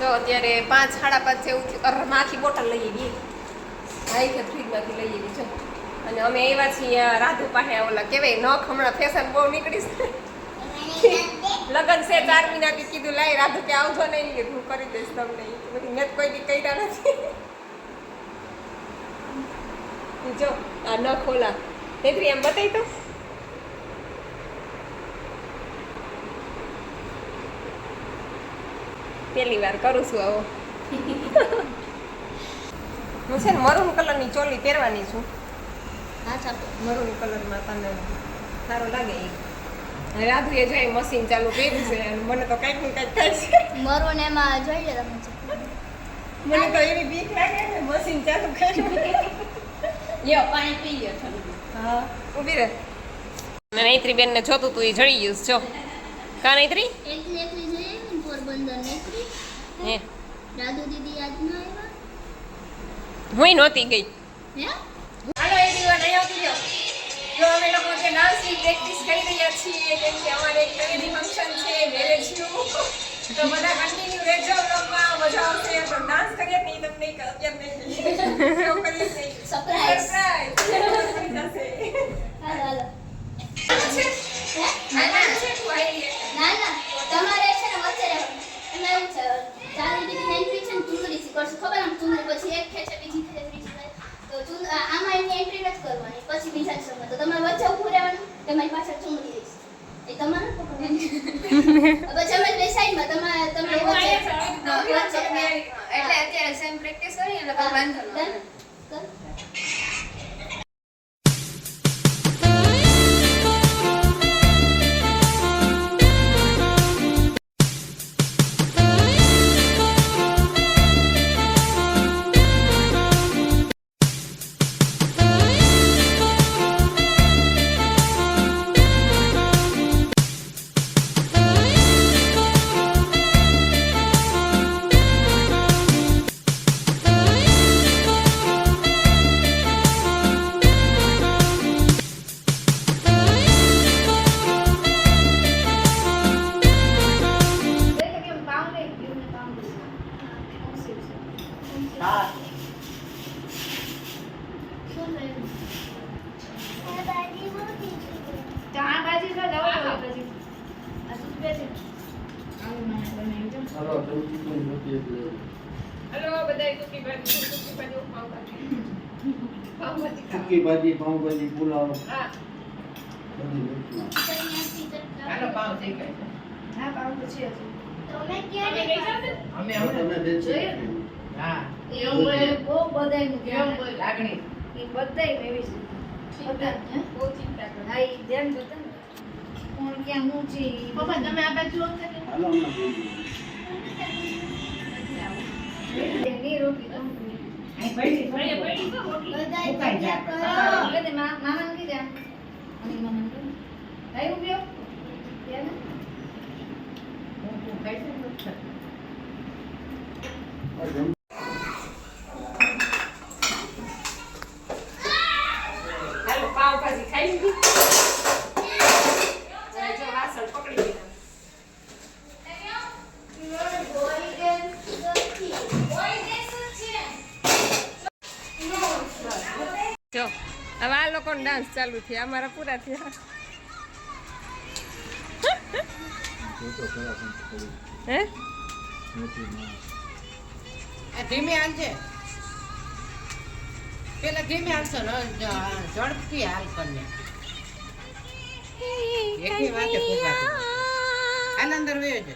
જો અત્યારે 5 સાડા 5 જેવું થયું. આખી બોટલ લઈ ગઈ આઈ કે ફ્રીજમાંથી લઈ ગઈ જો. અને અમે આવ્યા છીએ રાધુ પાસે ઓલા કેવાય નખ હમણાં ફેશન બહુ નીકળી છે લગન છે 4 મહિનાથી કીધું લાઈ રાધુ કે આવજો નહીં કે હું કરી દઈશ તમને બધી મેં કોઈ દી કર્યા નથી જો આ નખ ઓલા તેત્રી એમ બતાવી તો પહેલી વાર કરું છું આવો હું છે ને મરૂન કલરની ચોલી પહેરવાની છું. હા ચાલો મરૂન કલરમાં તને સારો લાગે એ રાધુએ જોઈ મશીન ચાલુ કર્યું છે અને મને તો કંઈક ને કંઈક થાય છે. મરૂન એમાં જોઈ લે તમે મને તો એવી બીક લાગે ને મશીન ચાલુ કર્યું લ્યો પાણી પી લ્યો થોડું. હા ઊભી રહે. અને નૈત્રી બેનને જોતું તું એ જડી ગયું છે જો કા નૈત્રી એકલી એકલી જઈએ ને પોરબંદર નેત્રી હે દાદુ દીદી આજ ના આવ્યા હુંય નહોતી ગઈ. હે હાલો એ દીવા નહીં આવતી જો જો અમે લોકો જે ડાન્સની પ્રેક્ટિસ કરી રહ્યા છીએ કેમ કે અમારે એક મેરેજ ફંક્શન છે મેરેજનું તો બધા કન્ટિન્યુ રહેજો વ્લોગમાં મજા આવશે તો ડાન્સ કરીએ નહીં તમને અત્યારે નહીં શો કરીએ નહીં સરપ્રાઈઝ સરપ્રાઈઝ હાલો છે હે ના છે તું આવી ના ના તમારે છે ને વચ્ચે રહેવાનું એમાં એવું છે ચાલી દીદી એન્ટ્રી છે ને ચુંદડી શીખવાડશું ખબર આમ ચુંદડી પછી એક ખેંચે બીજી ખેંચે ત્રીજી ખેંચે તો આમાં એની એન્ટ્રી નથી કરવાની પછી બીજા સંગમાં તો તમારે વચ્ચે ઊભું રહેવાનું તમારી પાછળ ચુંદડી રહીશ એ તમારે પકડવાની પછી અમે બે સાઈડમાં તમે વચ્ચે એટલે અત્યારે સેમ પ્રેક્ટિસ કરી એટલે કોઈ વાંધો ન આવે. કર હેલો બધાય સુકી ભાજી પાવભાજી સુકી ભાજી પાઉંભાજી પુલાવ હા બધી રીતના હાલો પાવ થઈ ગઈ હા પાઉં પછી હશે. તમે ક્યારે અમે તમે દેશી હા એવું બહુ બધાયનું ધ્યાન લાગણી એ બધાય એવી છે બધા બહુ ચિંતા કરો હા એ ધ્યાન બધા કોણ ક્યાં હું છે પપ્પા તમે આ બાજુ આવતા કે હાલો હમણાં ની રોટી તમને આ પડી પડી તો રોટી બધાય ઉકાઈ જા કરો. એટલે મામાને કીધા અને મામાને કીધું કઈ ઉભ્યો ત્યાં હું ખાઈ છે હાલો પાવભાજી ખાઈ લીધી જો વાસણ પકડી લીધા જો હવે આ લોકોનો ડાન્સ ચાલુ થયા અમારા પૂરા થયા હે આ ધીમે હાલજે પેલા ધીમે હાલશો ઝડપથી હાલ કરને એકી વાતે ફૂગાતી હાલ અંદર વયો છે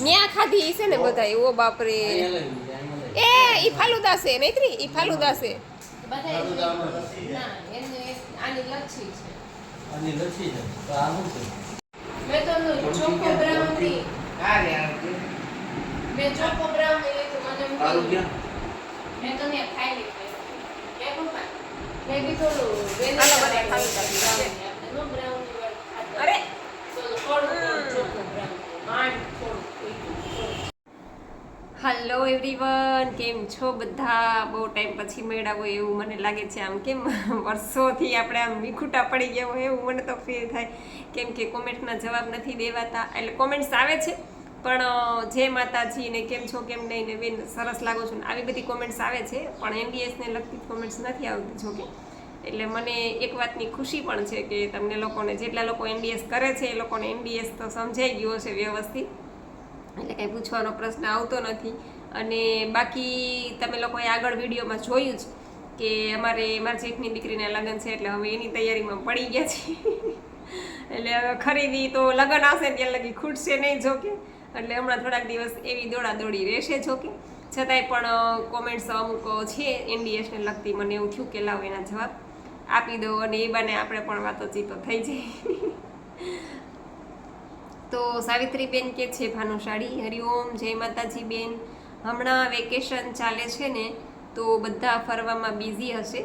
ન્યા ખાધી છે ને બધા ઓ બાપરે એ ઈ ફાલુદા છે નૈત્રી ઈ ફાલુદા છે આની લચ્છી છે આની લચ્છી છે તો આ શું છે મેં તો ચોખ્ખો બ્રાઉન ની હા રે મેં ચોખ્ખો બ્રાઉન ની લીધું મને એમ તારું કહ્યું. ક્યાં મેં તો ને ખાઈ લીધું કે પપ્પા મેં કીધું વેનીલા બધા ખાઈ લીધું નો બ્રાઉન અરે થોડું ચોખ્ખો બ્રાઉન માંડ થોડું હાલો એવરીવન, કેમ છો બધા? બહુ ટાઈમ પછી મળ્યા હોય એવું મને લાગે છે. આમ કેમ વર્ષોથી આપણે આમ વિખૂટા પડી ગયા હોય એવું મને તો ફીલ થાય, કેમ કે કોમેન્ટના જવાબ નથી દેવાતા. એટલે કોમેન્ટ્સ આવે છે પણ જય માતાજી ને કેમ છો કેમ નહીં ને બેન સરસ લાગો છો ને આવી બધી કોમેન્ટ્સ આવે છે, પણ એનડીએસને લગતી કોમેન્ટ્સ નથી આવતી જોકે. એટલે મને એક વાતની ખુશી પણ છે કે તમને લોકોને, જેટલા લોકો એનડીએસ કરે છે એ લોકોને એનડીએસ તો સમજાઈ ગયો છે વ્યવસ્થિત, એટલે કંઈ પૂછવાનો પ્રશ્ન આવતો નથી. અને બાકી તમે લોકોએ આગળ વિડીયોમાં જોયું જ કે મારા જેઠની દીકરીના લગ્ન છે, એટલે હવે એની તૈયારીમાં પડી ગયા છે. એટલે હવે ખરીદી તો લગ્ન આવશે ત્યાં લગી ખૂટશે નહીં જોકે, એટલે હમણાં થોડાક દિવસ એવી દોડાદોડી રહેશે જોકે. છતાંય પણ કોમેન્ટ્સ અમુક છે એનડીએસને લગતી, મને એવું થયું કે લાવ એના જવાબ આપી દો અને એ બાને આપણે પણ વાતોચીતો થઈ જાય. તો સાવિત્રીબેન કે છે ભાનુશાળી, હરિઓમ, જય માતાજી બેન. હમણાં વેકેશન ચાલે છે ને તો બધા ફરવામાં બિઝી હશે,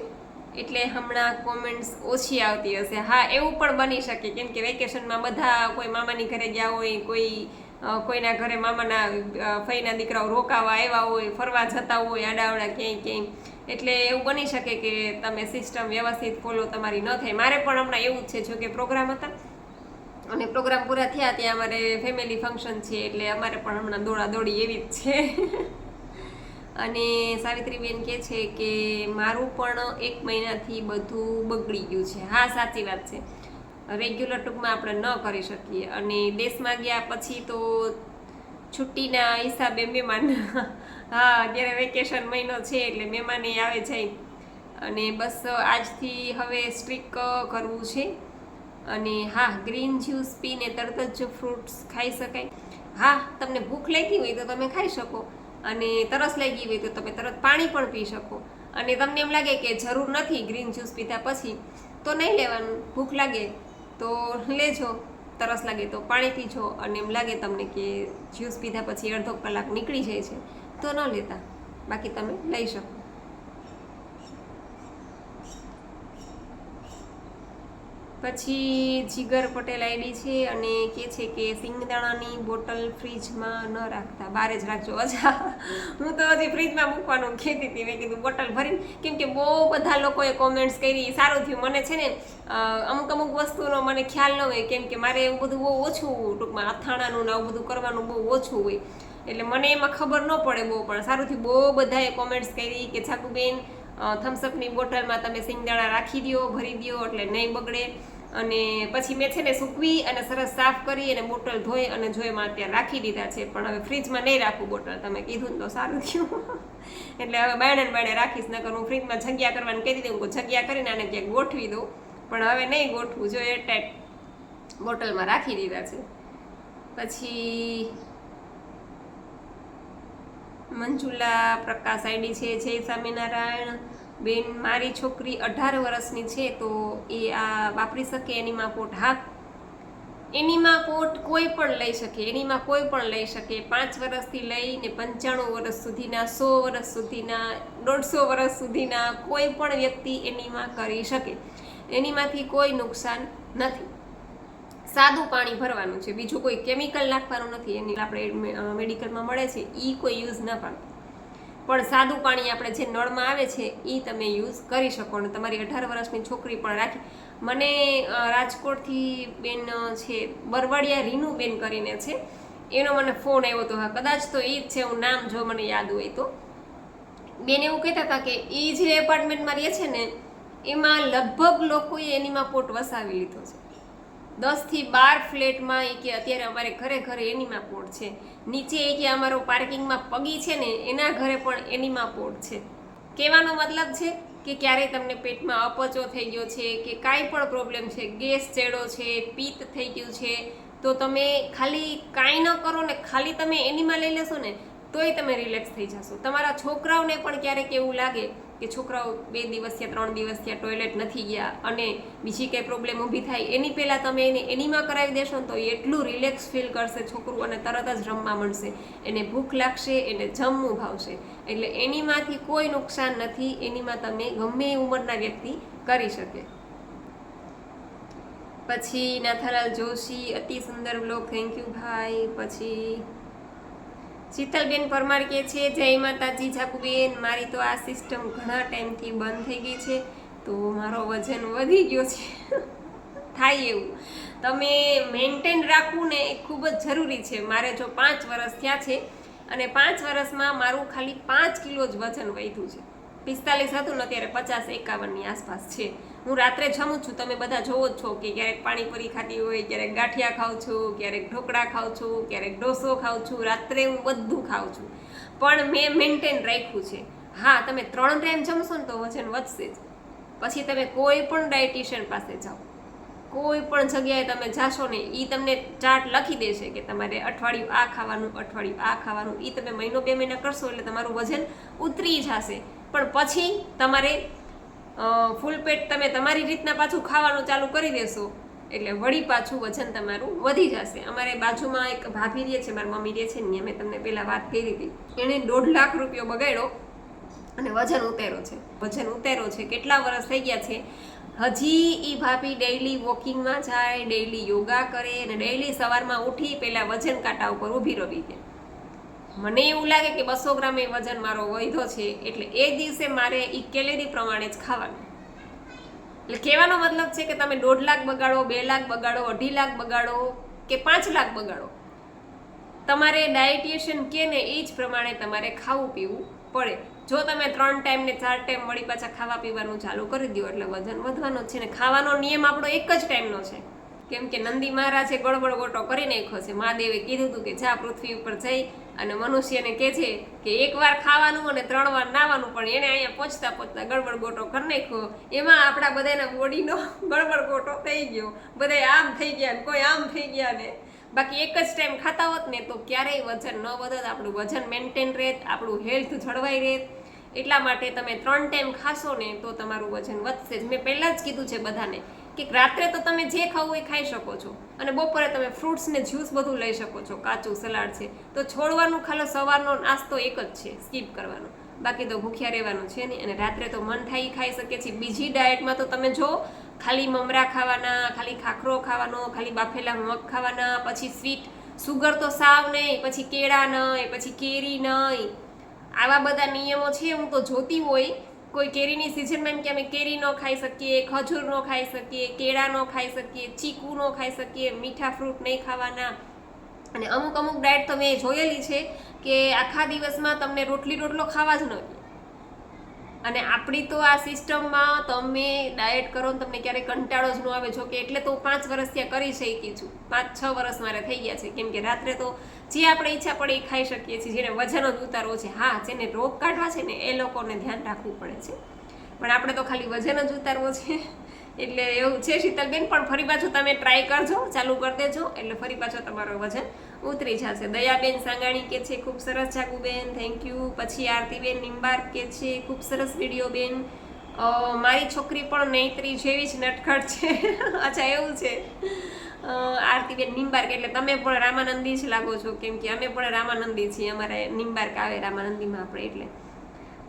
એટલે હમણાં કોમેન્ટ્સ ઓછી આવતી હશે. હા, એવું પણ બની શકે, કેમ કે વેકેશનમાં બધા કોઈ મામાની ઘરે ગયા હોય, કોઈના ઘરે મામાના ફઈના દીકરાઓ રોકાવા આવ્યા હોય, ફરવા જતા હોય આડાવડા ક્યાંય, એટલે એવું બની શકે કે તમે સિસ્ટમ વ્યવસ્થિત ફોલો તમારી ન થાય. મારે પણ હમણાં એવું જ છે, જો કે પ્રોગ્રામ હતા અને પ્રોગ્રામ પૂરા થયા ત્યાં અમારે ફેમિલી ફંક્શન છે, એટલે અમારે પણ હમણાં દોડાદોડી એવી જ છે. અને સાવિત્રીબેન કહે છે કે મારું પણ 1 મહિનાથી બધું બગડી ગયું છે. હા, સાચી વાત છે. રેગ્યુલર ટૂંકમાં આપણે ન કરી શકીએ, અને દેશમાં ગયા પછી તો છુટ્ટીના હિસાબે મહેમાન હા, અત્યારે વેકેશન મહિનો છે એટલે મહેમાને આવે જાય, અને બસ આજથી હવે સ્ટ્રીક કરવું છે. અને હા, ગ્રીન જ્યુસ પીને તરત જ ફ્રૂટ્સ ખાઈ શકાય. હા, તમને ભૂખ લાગી હોય તો તમે ખાઈ શકો, અને તરસ લાગી હોય તો તમે તરત પાણી પણ પી શકો. અને તમને એમ લાગે કે જરૂર નથી ગ્રીન જ્યુસ પીધા પછી તો નહીં લેવાનું, ભૂખ લાગે તો લેજો, તરસ લાગે તો પાણી પીજો, અને એમ લાગે તમને કે જ્યુસ પીધા પછી અડધો કલાક નીકળી જાય છે તો ન લેતા, બાકી તમે લઈ શકો. પછી જીગર પટેલ આઈડી છે અને કહે છે કે સિંગદાણાની બોટલ ફ્રીજમાં ન રાખતા, બહાર જ રાખજો. અચ્છા, હું તો હજી ફ્રીજમાં મૂકવાનું કહેતી હતી, મેં કીધું બોટલ ભરીને, કેમ કે બહુ બધા લોકોએ કોમેન્ટ્સ કરી. સારું થયું, મને છે ને અમુક વસ્તુનો મને ખ્યાલ ન હોય, કેમ કે મારે એવું બધું બહુ ઓછું, ટૂંકમાં અથાણાનું ને આવું બધું કરવાનું બહુ ઓછું હોય, એટલે મને એમાં ખબર ન પડે બહુ. પણ સારું થયું, બહુ બધાએ કોમેન્ટ્સ કરી કે છાકુબેન થમ્સઅપની બોટલમાં તમે સિંગદાણા રાખી દો, ભરી દો એટલે નહીં બગડે. અને પછી મેં છે ને સૂકવી અને સરસ સાફ કરી અને બોટલ ધોઈ અને જોઈમાં અત્યારે રાખી દીધા છે. પણ હવે ફ્રીજમાં નહીં રાખું બોટલ, તમે કીધું ને તો સારું થયું. એટલે હવે બાયણે રાખીશ, નકર હું ફ્રીજમાં જગ્યા કરવાનું કહી દીધું, હું જગ્યા કરીને આને ક્યાંક ગોઠવી દઉં, પણ હવે નહીં ગોઠવું, જો એરટાઈટ બોટલમાં રાખી દીધા છે. પછી મંજુલા પ્રકાશ આઈડી છે, જય સ્વામિનારાયણ બેન. મારી છોકરી 18 વર્ષની છે તો એ આ વાપરી શકે એનીમા પોટ? હા, એનીમા પોટ કોઈ પણ લઈ શકે, એનીમા કોઈ પણ લઈ શકે. 5 વર્ષથી લઈને 95 વર્ષ સુધીના, 100 વર્ષ સુધીના, 150 વર્ષ સુધીના કોઈ પણ વ્યક્તિ એનીમા કરી શકે. એનીમાંથી કોઈ નુકસાન નથી. સાદું પાણી ભરવાનું છે, બીજું કોઈ કેમિકલ નાખવાનું નથી. એની આપણે મેડિકલમાં મળે છે એ કોઈ યુઝ ન પાડો, પણ સાદું પાણી આપણે જે નળમાં આવે છે એ તમે યુઝ કરી શકો. અને તમારી 18 વર્ષની છોકરી પણ રાખી. મને રાજકોટથી બેન છે, બરવાડિયા રીનુબેન કરીને છે, એનો મને ફોન આવ્યો હતો. હા, કદાચ તો એ જ છે, હું નામ જો મને યાદ હોય તો. બેન એવું કહેતા હતા કે એ જે એપાર્ટમેન્ટમાં રહે છે ને એમાં લગભગ લોકોએ એનીમાં પોટ વસાવી લીધો છે. 10 થી 12 ફ્લેટમાં એ કે અત્યારે અમારે ઘરે એનીમા પોટ છે. નીચે એ કે અમારો પાર્કિંગમાં પગી છે ને એના ઘરે પણ એનીમા પોટ છે. કહેવાનો મતલબ છે કે ક્યારેય તમને પેટમાં અપચો થઈ ગયો છે કે કાંઈ પણ પ્રોબ્લેમ છે, ગેસ ચડ્યો છે, પિત્ત થઈ ગયું છે, તો તમે ખાલી કાંઈ ન કરો ને ખાલી તમે એનીમા લઈ લેશો ને તોય તમે રિલેક્સ થઈ જશો. તમારા છોકરાઓને પણ ક્યારેક એવું લાગે કે છોકરાઓ 2 દિવસ થયા 3 દિવસ થયા ટોયલેટ નથી ગયા અને બીજી કંઈ પ્રોબ્લેમ ઊભી થાય, એની પહેલાં તમે એને એનીમા કરાવી દેશો ને તો એટલું રિલેક્સ ફીલ કરશે છોકરું, અને તરત જ રમવા મળશે, એને ભૂખ લાગશે, એને જમવું ભાવશે. એટલે એનીમાંથી કોઈ નુકસાન નથી. એનીમાં તમે ગમે એ ઉંમરના વ્યક્તિ કરી શકે. પછી નાથાલાલ જોશી, અતિ સુંદર બ્લોગ, થેન્ક યુ ભાઈ. પછી શીતલબેન પરમાર કે છે જય માતાજી જાકુબેન, મારી તો આ સિસ્ટમ ઘણા ટાઈમથી બંધ થઈ ગઈ છે તો મારો વજન વધી ગયો છે. થાય એવું તમે મેન્ટેન રાખવું ને એ ખૂબ જ જરૂરી છે. મારે જો 5 વર્ષ થયા છે અને 5 વર્ષમાં મારું ખાલી 5 કિલો જ વજન વધ્યું છે. 45 હતું ને અત્યારે 50-51ની આસપાસ છે. હું રાત્રે જમું છું, તમે બધા જોવો જ છો કે ક્યારેક પાણીપુરી ખાતી હોય, ક્યારેક ગાંઠિયા ખાઉં છું, ક્યારેક ઢોકળા ખાઉં છું, ક્યારેક ડોસો ખાઉં છું. રાત્રે હું બધું ખાઉં છું પણ મેં મેન્ટેન રાખ્યું છે. હા, તમે 3 ટાઈમ જમશો ને તો વજન વધશે જ. પછી તમે કોઈ પણ ડાયટિશિયન પાસે જાઓ, કોઈ પણ જગ્યાએ તમે જાશો ને એ તમને ચાર્ટ લખી દેશે કે તમારે અઠવાડિયું આ ખાવાનું, અઠવાડિયું આ ખાવાનું. એ તમે મહિનો 2 મહિના કરશો એટલે તમારું વજન ઉતરી જશે. પણ પછી તમારે ફૂલ પેટ તમે તમારી રીતના પાછું ખાવાનું ચાલુ કરી દેશો એટલે વળી પાછું વજન તમારું વધી જશે. અમારે બાજુમાં એક ભાભી રહે છે, મારી મમ્મી રહે છે ને, મેં તમને પહેલાં વાત કરી હતી. એણે 1.5 લાખ રૂપિયો બગાડ્યો અને વજન ઉતાર્યો છે. કેટલા વર્ષ થઈ ગયા છે, હજી એ ભાભી ડેઈલી વોકિંગમાં જાય, ડેઈલી યોગા કરે અને ડેઈલી સવારમાં ઉઠી પહેલાં વજન કાંટા ઉપર ઊભી રહી છે. મને એવું લાગે કે 200 ગ્રામ એ વજન મારો વધ્યો છે એટલે એ દિવસે મારે એ કેલેરી પ્રમાણે જ ખાવાનું. એટલે કહેવાનો મતલબ છે કે તમે 1.5 લાખ બગાડો, 2 લાખ બગાડો, 2.5 લાખ બગાડો કે 5 લાખ બગાડો, તમારે ડાયટિશિયન કે ને એ જ પ્રમાણે તમારે ખાવું પીવું પડે. જો તમે 3 ટાઈમ ને 4 ટાઈમ વળી પાછા ખાવા પીવાનું ચાલુ કરી દો એટલે વજન વધવાનો જ છે. ને ખાવાનો નિયમ આપણો એક જ ટાઈમનો છે. કેમ કે નંદી મહારાજે ગળબડ ગોટો કરી નાખ્યો છે. મહાદેવે કીધું હતું કે જા પૃથ્વી ઉપર જઈ અને મનુષ્યને કહે છે કે 1 વાર ખાવાનું અને 3 વાર નાવાનું, પણ એને અહીંયા પહોંચતા ગડબડ ગોટો કરી નાખ્યો. એમાં આપણા બધાના બોડીનો ગડબડ ગોટો થઈ ગયો. બધા આમ થઈ ગયા ને કોઈ આમ થઈ ગયા ને. બાકી એક જ ટાઈમ ખાતા હોત ને તો ક્યારેય વજન ન વધત, આપણું વજન મેન્ટેન રહેત, આપણું હેલ્થ જળવાઈ રહેત. એટલા માટે તમે 3 ટાઈમ ખાશો ને તો તમારું વજન વધશે જ. મેં પહેલાં જ કીધું છે બધાને કે રાત્રે તો તમે જે ખાવું એ ખાઈ શકો છો અને બપોરે તમે ફ્રૂટ્સ ને જ્યુસ બધું લઈ શકો છો, કાચું સલાડ છે તો છોડવાનું. ખાલી સવારનો નાસ્તો એક જ છે, સ્કીપ કરવાનો, બાકી તો ભૂખ્યા રહેવાનું છે નહીં. અને રાત્રે તો મન થાય ખાઈ શકે છે. બીજી ડાયટમાં તો તમે જો ખાલી મમરા ખાવાના, ખાલી ખાખરો ખાવાનો, ખાલી બાફેલા મગ ખાવાના, પછી સ્વીટ સુગર તો સાવ નહીં, પછી કેળા નહીં, પછી કેરી નહીં. આવા બધા નિયમો છે. હું તો જોતી હોય કોઈ કેરીની સિઝનમાં કે અમે કેરી ન ખાઈ શકીએ, ખજૂર ન ખાઈ શકીએ, કેળા ન ખાઈ શકીએ, ચીકુ ન ખાઈ શકીએ, મીઠા ફ્રૂટ નહીં ખાવાના. અને અમુક ડાયટ તો મેં જોયેલી છે કે આખા દિવસમાં તમને રોટલો ખાવા જ ન દે. અને આપણી તો આ સિસ્ટમમાં તમે ડાયટ કરો ને તમને ક્યારેય કંટાળો જ ન આવે. જો કે એટલે તો 5 વર્ષ ત્યાં કરી શકી છું, 5-6 વર્ષ મારે થઈ ગયા છે. કેમ કે રાત્રે તો જે આપણે ઈચ્છા પડે એ ખાઈ શકીએ છીએ. જેને વજન જ ઉતારવો છે, હા, જેને રોગ કાઢવા છે ને એ લોકોને ધ્યાન રાખવું પડે છે, પણ આપણે તો ખાલી વજન જ ઉતારવો છે. એટલે એવું છે શીતલબેન. પણ ફરી પાછું તમે ટ્રાય કરજો, ચાલુ કરી દેજો એટલે ફરી પાછો તમારો વજન ઉતરી જશે. દયાબેન સાંગાણી કે છે ખૂબ સરસ જાગુબેન, થેન્ક યુ. પછી આરતીબેન નિંબાર કે છે ખૂબ સરસ વિડીયો બેન, મારી છોકરી પણ નૈત્રી જેવી જ નટખટ છે. અચ્છા એવું છે. આરતીબેન નિંબાર્ક એટલે તમે પણ રામાનંદી જ લાગો છો, કેમ કે અમે પણ રામાનંદી છીએ. અમારે નિંબાર્ક આવે રામાનંદીમાં આપણે એટલે.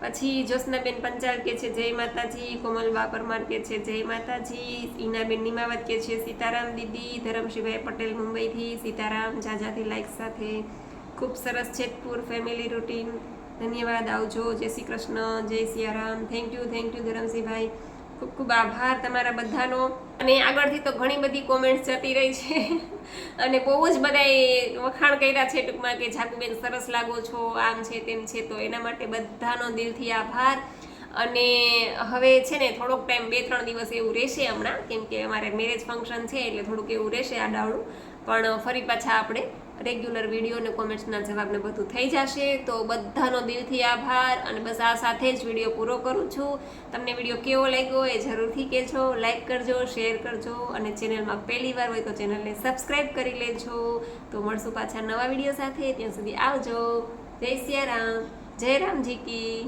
પછી જ્યોત્સનાબેન પંચાલ કે છે જય માતાજી. કોમલબા પરમાર કે છે જય માતાજી. ઈનાબેન નિમાવત કે છે સીતારામ દીદી. ધરમશીભાઈ પટેલ મુંબઈથી સીતારામ જાજાથી લાઈક સાથે. ખૂબ સરસ જેતપુર ફેમિલી રૂટીન, ધન્યવાદ, આવજો, જય શ્રી કૃષ્ણ, જય સિયારામ. થેન્ક યુ ધરમસિંહભાઈ, ખૂબ ખૂબ આભાર તમારા બધાનો. અને આગળથી તો ઘણી બધી કોમેન્ટ્સ જતી રહી છે અને બહુ જ બધાએ વખાણ કર્યા છે ટૂંકમાં કે જાગુબેન સરસ લાગો છો, આમ છે તેમ છે. તો એના માટે બધાનો દિલથી આભાર. અને હવે છે ને થોડોક ટાઈમ 2-3 દિવસ એવું રહેશે હમણાં, કેમ કે અમારે મેરેજ ફંક્શન છે એટલે થોડુંક એવું રહેશે આડાવડું. પણ ફરી પાછા આપણે રેગ્યુલર વિડીયો ને કોમેન્ટ્સના જવાબ ને બધું થઈ જશે. તો બધાનો દિલથી આભાર. અને બસ આ સાથે જ વિડીયો પૂરો કરું છું. તમને વિડીયો કેવો લાગ્યો એ જરૂરથી કહેજો, લાઈક કરજો, શેર કરજો અને ચેનલમાં પહેલી વાર હોય તો ચેનલને સબસ્ક્રાઈબ કરી લેજો. તો મળશું પાછા નવા વિડીયો સાથે. ત્યાં સુધી આવજો. જય સિયારામ, જય રામજી કી.